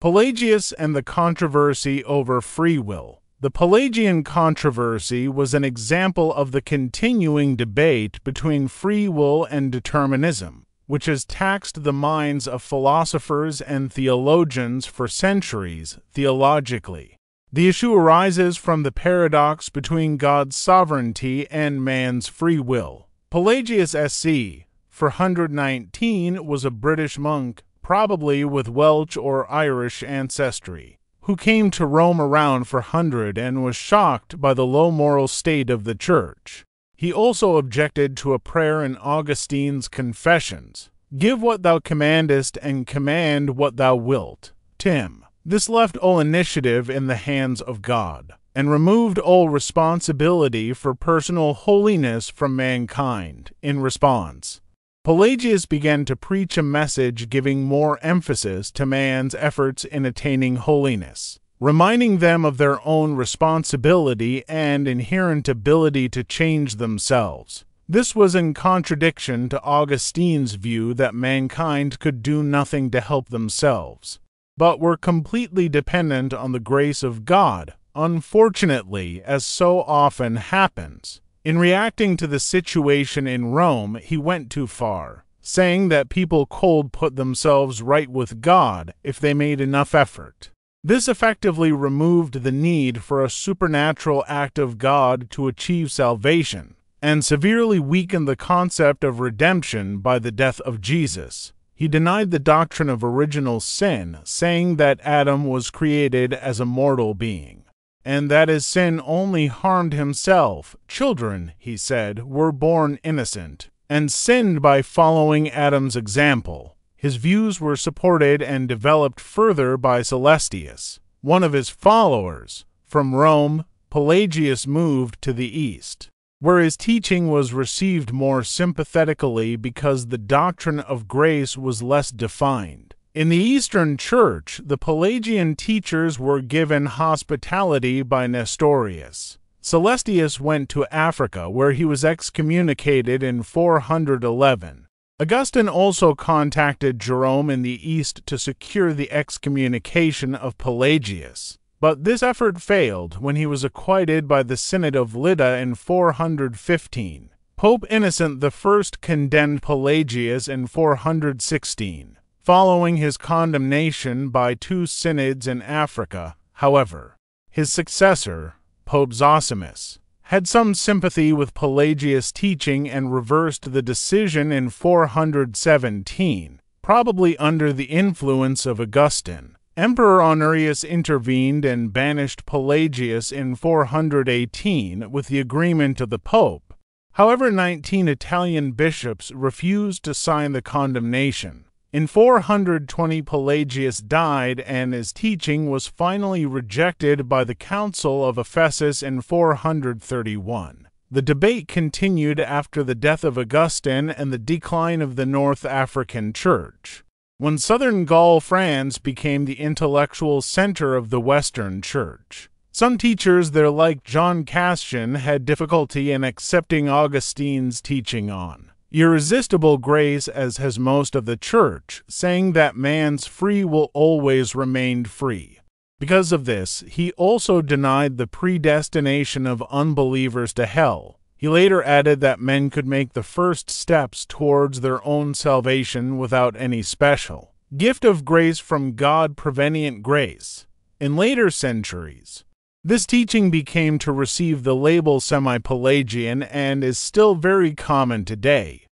Pelagius and the controversy over free will. The Pelagian controversy was an example of the continuing debate between free will and determinism, which has taxed the minds of philosophers and theologians for centuries theologically. The issue arises from the paradox between God's sovereignty and man's free will. Pelagius SC 419 was a British monk, probably with Welsh or Irish ancestry, who came to Rome around 400 and was shocked by the low moral state of the Church. He also objected to a prayer in Augustine's Confessions, "Give what thou commandest and command what thou wilt." Tim. This left all initiative in the hands of God, and removed all responsibility for personal holiness from mankind. In response, Pelagius began to preach a message giving more emphasis to man's efforts in attaining holiness, reminding them of their own responsibility and inherent ability to change themselves. This was in contradiction to Augustine's view that mankind could do nothing to help themselves, but were completely dependent on the grace of God. Unfortunately, as so often happens, in reacting to the situation in Rome, he went too far, saying that people could put themselves right with God if they made enough effort. This effectively removed the need for a supernatural act of God to achieve salvation, and severely weakened the concept of redemption by the death of Jesus. He denied the doctrine of original sin, saying that Adam was created as a mortal being, and that his sin only harmed himself. Children, he said, were born innocent, and sinned by following Adam's example. His views were supported and developed further by Celestius, one of his followers. From Rome, Pelagius moved to the east, where his teaching was received more sympathetically because the doctrine of grace was less defined. In the Eastern Church, the Pelagian teachers were given hospitality by Nestorius. Celestius went to Africa, where he was excommunicated in 411. Augustine also contacted Jerome in the East to secure the excommunication of Pelagius, but this effort failed when he was acquitted by the Synod of Lydda in 415. Pope Innocent I condemned Pelagius in 416. Following his condemnation by two synods in Africa, however, his successor, Pope Zosimus, had some sympathy with Pelagius' teaching and reversed the decision in 417, probably under the influence of Augustine. Emperor Honorius intervened and banished Pelagius in 418 with the agreement of the Pope. However, 19 Italian bishops refused to sign the condemnation. In 420, Pelagius died, and his teaching was finally rejected by the Council of Ephesus in 431. The debate continued after the death of Augustine and the decline of the North African Church, when southern Gaul, France, became the intellectual center of the Western Church. Some teachers there, like John Cassian, had difficulty in accepting Augustine's teaching on irresistible grace, as has most of the Church, saying that man's free will always remained free. Because of this, he also denied the predestination of unbelievers to hell. He later added that men could make the first steps towards their own salvation without any special gift of grace from God, prevenient grace. In later centuries, this teaching became to receive the label semi-Pelagian and is still very common today.